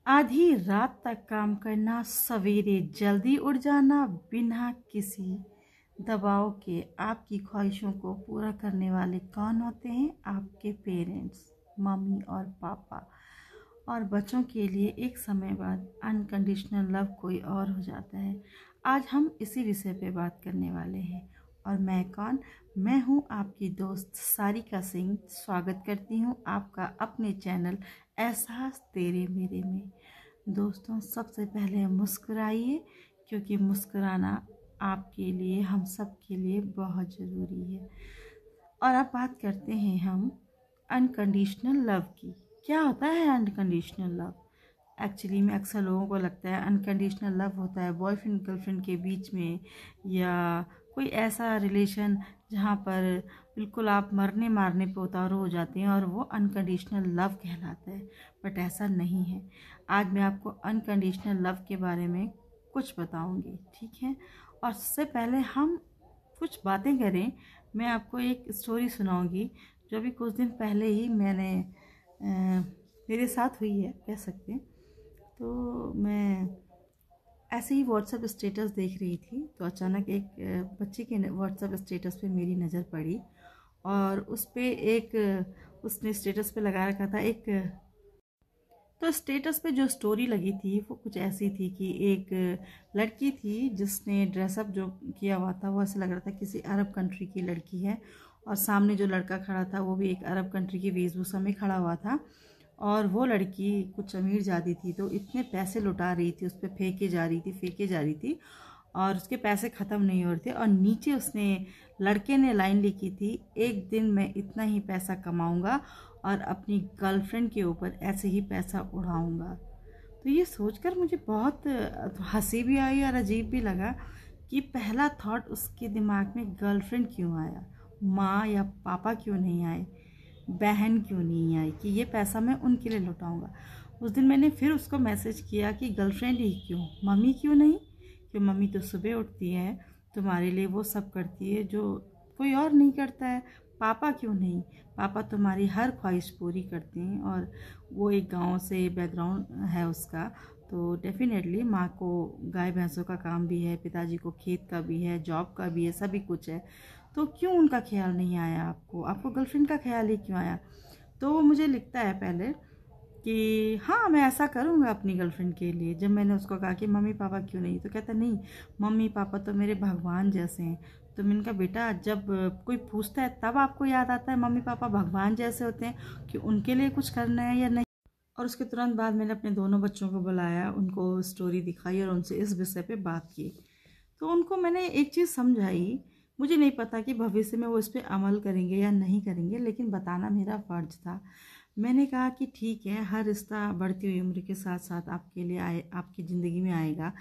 आधी रात तक काम करना, सवेरे जल्दी उठ जाना बिना किसी दबाव के। आपकी ख्वाहिशों को पूरा करने वाले कौन होते हैं? आपके पेरेंट्स, मम्मी और पापा। और बच्चों के लिए एक समय बाद अनकंडीशनल लव कोई और हो जाता है। आज हम इसी विषय पे बात करने वाले हैं। और मैं कौन? मैं हूँ आपकी दोस्त सारिका सिंह। स्वागत करती हूँ आपका अपने चैनल एहसास तेरे मेरे में। दोस्तों, सबसे पहले मुस्कुराइए, क्योंकि मुस्कुराना आपके लिए, हम सब के लिए बहुत ज़रूरी है। और अब बात करते हैं हम अनकंडीशनल लव की। क्या होता है अनकंडीशनल लव? एक्चुअली में अक्सर लोगों को लगता है अनकंडीशनल लव होता है बॉयफ्रेंड गर्लफ्रेंड के बीच में, या कोई ऐसा रिलेशन जहाँ पर बिल्कुल आप मरने मारने पे उतारू हो जाते हैं और वो अनकंडीशनल लव कहलाता है। बट ऐसा नहीं है। आज मैं आपको अनकंडीशनल लव के बारे में कुछ बताऊंगी, ठीक है? और सबसे पहले हम कुछ बातें करें। मैं आपको एक स्टोरी सुनाऊंगी जो अभी कुछ दिन पहले ही मेरे साथ हुई है, कह सकते हैं। तो मैं ऐसे ही व्हाट्सएप स्टेटस देख रही थी, तो अचानक एक बच्चे के व्हाट्सएप स्टेटस पे मेरी नज़र पड़ी। और उस पे उसने स्टेटस पे लगा रखा था तो स्टेटस पे जो स्टोरी लगी थी वो कुछ ऐसी थी कि एक लड़की थी जिसने ड्रेसअप जो किया हुआ था वो ऐसा लग रहा था किसी अरब कंट्री की लड़की है। और सामने जो लड़का खड़ा था वो भी एक अरब कंट्री की वेशभूषा में खड़ा हुआ था। और वो लड़की कुछ अमीर ज़्यादा थी, तो इतने पैसे लुटा रही थी, उस पर फेंके जा रही थी और उसके पैसे ख़त्म नहीं हो रहे थे। और नीचे लड़के ने लाइन लिखी थी, एक दिन मैं इतना ही पैसा कमाऊंगा और अपनी गर्लफ्रेंड के ऊपर ऐसे ही पैसा उड़ाऊंगा। तो ये सोचकर मुझे बहुत हंसी भी आई और अजीब भी लगा कि पहला थॉट उसके दिमाग में गर्लफ्रेंड क्यों आया, माँ या पापा क्यों नहीं आए, बहन क्यों नहीं आई कि ये पैसा मैं उनके लिए लुटाऊंगा। उस दिन मैंने फिर उसको मैसेज किया कि गर्लफ्रेंड ही क्यों, मम्मी क्यों नहीं? कि मम्मी तो सुबह उठती है, तुम्हारे लिए वो सब करती है जो कोई और नहीं करता है। पापा क्यों नहीं? पापा तुम्हारी हर ख्वाहिश पूरी करते हैं। और वो एक गांव से बैकग्राउंड है उसका, तो डेफिनेटली माँ को गाय भैंसों का काम भी है, पिताजी को खेत का भी है, जॉब का भी है, सभी कुछ है। तो क्यों उनका ख्याल नहीं आया आपको गर्लफ्रेंड का ख्याल ही क्यों आया? तो वो मुझे लिखता है पहले कि हाँ मैं ऐसा करूँगा अपनी गर्लफ्रेंड के लिए। जब मैंने उसको कहा कि मम्मी पापा क्यों नहीं, तो कहता नहीं, मम्मी पापा तो मेरे भगवान जैसे हैं। तो मैंने कहा बेटा, जब कोई पूछता है तब आपको याद आता है मम्मी पापा भगवान जैसे होते हैं कि उनके लिए कुछ करना है या नहीं? और उसके तुरंत बाद मैंने अपने दोनों बच्चों को बुलाया, उनको स्टोरी दिखाई और उनसे इस विषय पे बात की। तो उनको मैंने एक चीज़ समझाई। मुझे नहीं पता कि भविष्य में वो इस पर अमल करेंगे या नहीं करेंगे, लेकिन बताना मेरा फ़र्ज था। मैंने कहा कि ठीक है, हर रिश्ता बढ़ती हुई उम्र के साथ साथ आपके लिए आपकी ज़िंदगी में आएगा,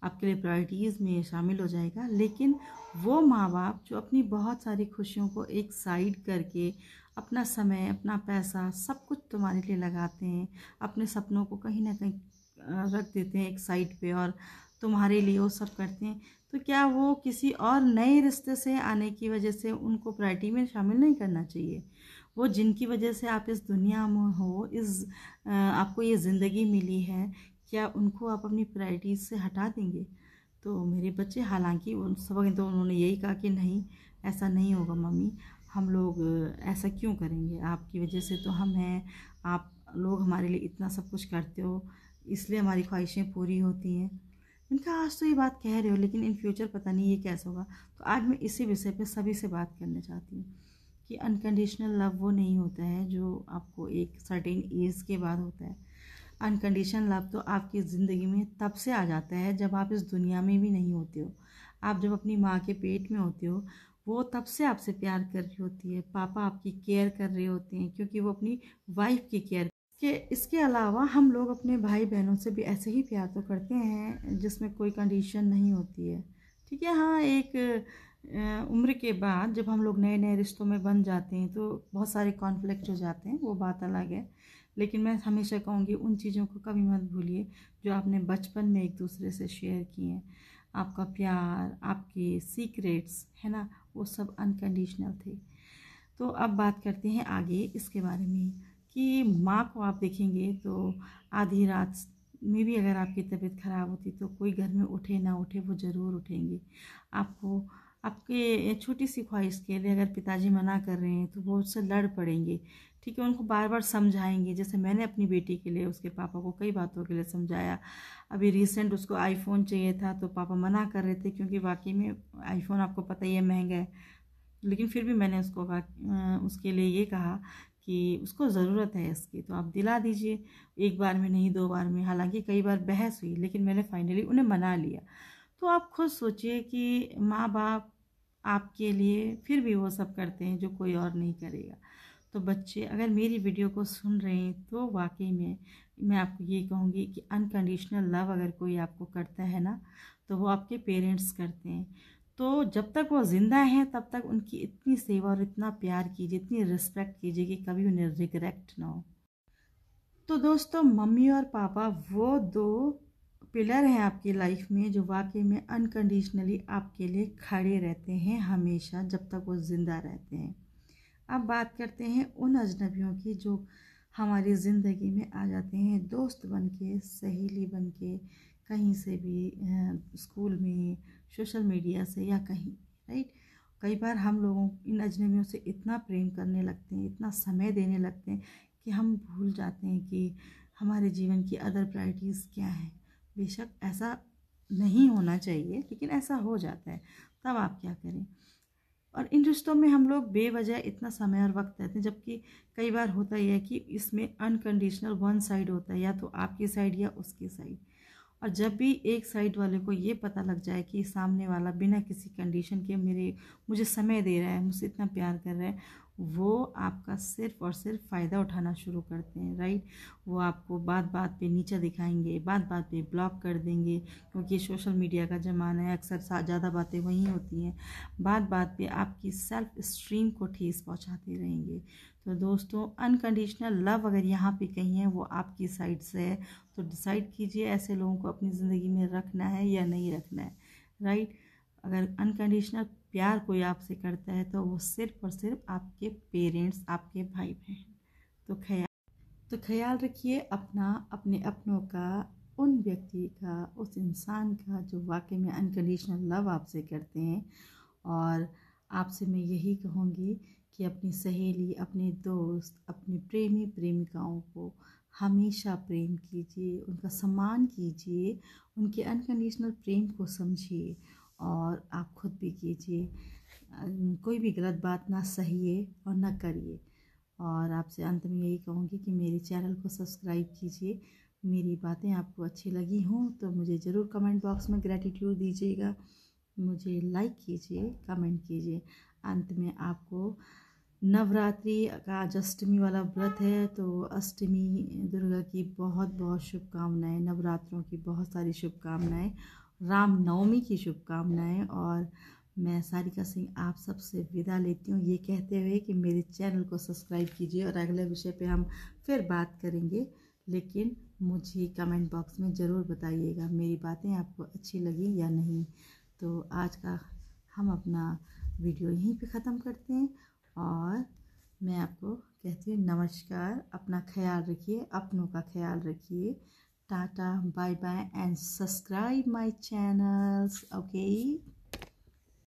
आपके लिए प्रायोरिटीज़ में शामिल हो जाएगा। लेकिन वो माँ बाप जो अपनी बहुत सारी खुशियों को एक साइड करके अपना समय, अपना पैसा, सब कुछ तुम्हारे लिए लगाते हैं, अपने सपनों को कहीं ना कहीं रख देते हैं एक साइड पे और तुम्हारे लिए वो सब करते हैं, तो क्या वो किसी और नए रिश्ते से आने की वजह से उनको प्रायोरिटी में शामिल नहीं करना चाहिए? वो जिनकी वजह से आप इस दुनिया में हो, आपको ये ज़िंदगी मिली है, क्या उनको आप अपनी प्रायोरिटीज से हटा देंगे? तो मेरे बच्चे, हालांकि उन सब तो उन्होंने यही कहा कि नहीं, ऐसा नहीं होगा मम्मी, हम लोग ऐसा क्यों करेंगे, आपकी वजह से तो हम हैं, आप लोग हमारे लिए इतना सब कुछ करते हो, इसलिए हमारी ख्वाहिशें पूरी होती हैं। इनका आज तो ये बात कह रहे हो, लेकिन इन फ्यूचर पता नहीं ये कैसा होगा। तो आज मैं इसी विषय पे सभी से बात करना चाहती हूँ कि अनकंडीशनल लव वो नहीं होता है जो आपको एक सर्टेन एज के बाद होता है। अनकंडीशनल लव तो आपकी ज़िंदगी में तब से आ जाता है जब आप इस दुनिया में भी नहीं होते हो। आप जब अपनी माँ के पेट में होते हो, वो तब से आपसे प्यार कर रही होती है, पापा आपकी केयर कर रहे होते हैं, क्योंकि वो अपनी वाइफ की केयर के। इसके अलावा हम लोग अपने भाई बहनों से भी ऐसे ही प्यार तो करते हैं जिसमें कोई कंडीशन नहीं होती है, ठीक है? हाँ, एक उम्र के बाद जब हम लोग नए नए रिश्तों में बन जाते हैं तो बहुत सारे कॉन्फ्लिक्ट हो जाते हैं, वो बात अलग है। लेकिन मैं हमेशा कहूँगी उन चीज़ों को कभी मत भूलिए जो आपने बचपन में एक दूसरे से शेयर किए हैं। आपका प्यार, आपके सीक्रेट्स, है ना, वो सब अनकंडीशनल थे। तो अब बात करते हैं आगे इसके बारे में कि माँ को आप देखेंगे तो आधी रात में भी अगर आपकी तबीयत ख़राब होती तो कोई घर में उठे ना उठे वो ज़रूर उठेंगे। आपको आपके छोटी सी ख्वाहिश के लिए अगर पिताजी मना कर रहे हैं तो वो उससे लड़ पड़ेंगे, ठीक है, उनको बार बार समझाएंगे। जैसे मैंने अपनी बेटी के लिए उसके पापा को कई बातों के लिए समझाया। अभी रिसेंट उसको आईफोन चाहिए था तो पापा मना कर रहे थे, क्योंकि वाकई में आईफोन आपको पता ही है महंगा है। लेकिन फिर भी मैंने उसके लिए ये कहा कि उसको ज़रूरत है इसकी, तो आप दिला दीजिए, एक बार में नहीं 2 बार में। हालांकि कई बार बहस हुई लेकिन मैंने फाइनली उन्हें मना लिया। तो आप खुद सोचिए कि माँ बाप आपके लिए फिर भी वो सब करते हैं जो कोई और नहीं करेगा। तो बच्चे अगर मेरी वीडियो को सुन रहे हैं तो वाकई में मैं आपको ये कहूँगी कि अनकंडीशनल लव अगर कोई आपको करता है ना, तो वो आपके पेरेंट्स करते हैं। तो जब तक वो ज़िंदा हैं तब तक उनकी इतनी सेवा और इतना प्यार कीजिए, इतनी रिस्पेक्ट कीजिए कि कभी उन्हें रिग्रेट ना हो। तो दोस्तों, मम्मी और पापा वो 2 पिलर हैं आपकी लाइफ में जो वाकई में अनकंडीशनली आपके लिए खड़े रहते हैं हमेशा, जब तक वो ज़िंदा रहते हैं। अब बात करते हैं उन अजनबियों की जो हमारी ज़िंदगी में आ जाते हैं दोस्त बन के, सहेली बन के, कहीं से भी, स्कूल में, सोशल मीडिया से या कहीं, राइट। कई बार हम लोगों इन अजनबियों से इतना प्रेम करने लगते हैं, इतना समय देने लगते हैं कि हम भूल जाते हैं कि हमारे जीवन की अदर प्रायोरिटीज़ क्या हैं। बेशक ऐसा नहीं होना चाहिए लेकिन ऐसा हो जाता है, तब आप क्या करें। और इन रिश्तों में हम लोग बेवजह इतना समय और वक्त देते हैं, जबकि कई बार होता ही है कि इसमें अनकंडीशनल वन साइड होता है, या तो आपकी साइड या उसकी साइड। और जब भी एक साइड वाले को ये पता लग जाए कि सामने वाला बिना किसी कंडीशन के मुझे समय दे रहा है, मुझसे इतना प्यार कर रहा है, वो आपका सिर्फ और सिर्फ फ़ायदा उठाना शुरू करते हैं, राइट। वो आपको बात बात पे नीचा दिखाएंगे, बात बात पे ब्लॉक कर देंगे, क्योंकि सोशल मीडिया का ज़माना है, अक्सर ज़्यादा बातें वहीं होती हैं। बात बात पे आपकी सेल्फ स्टीम को ठेस पहुंचाते रहेंगे। तो दोस्तों, अनकंडीशनल लव अगर यहाँ पे कहीं है वो आपकी साइड से है, तो डिसाइड कीजिए ऐसे लोगों को अपनी ज़िंदगी में रखना है या नहीं रखना है, राइट। अगर अनकंडीशनल प्यार कोई आपसे करता है तो वो सिर्फ और सिर्फ आपके पेरेंट्स, आपके भाई बहन। तो ख्याल रखिए अपना, अपने अपनों का, उन व्यक्ति का, उस इंसान का जो वाकई में अनकंडीशनल लव आपसे करते हैं। और आपसे मैं यही कहूँगी कि अपनी सहेली, अपने दोस्त, अपने प्रेमी प्रेमिकाओं को हमेशा प्रेम कीजिए, उनका सम्मान कीजिए, उनके अनकंडीशनल प्रेम को समझिए और आप खुद भी कीजिए। कोई भी गलत बात ना सहिए और ना करिए। और आपसे अंत में यही कहूँगी कि मेरे चैनल को सब्सक्राइब कीजिए। मेरी बातें आपको अच्छी लगी हों तो मुझे ज़रूर कमेंट बॉक्स में ग्रैटिट्यूड दीजिएगा, मुझे लाइक कीजिए, कमेंट कीजिए। अंत में आपको नवरात्रि का आज अष्टमी वाला व्रत है, तो अष्टमी दुर्गा की बहुत बहुत शुभकामनाएं, नवरात्रों की बहुत सारी शुभकामनाएं, राम नवमी की शुभकामनाएं। और मैं सारिका सिंह आप सबसे विदा लेती हूँ, ये कहते हुए कि मेरे चैनल को सब्सक्राइब कीजिए और अगले विषय पे हम फिर बात करेंगे। लेकिन मुझे कमेंट बॉक्स में ज़रूर बताइएगा मेरी बातें आपको अच्छी लगी या नहीं। तो आज का हम अपना वीडियो यहीं पे ख़त्म करते हैं और मैं आपको कहती हूँ नमस्कार। अपना ख्याल रखिए, अपनों का ख्याल रखिए। Tata, bye bye and subscribe my channels, okay.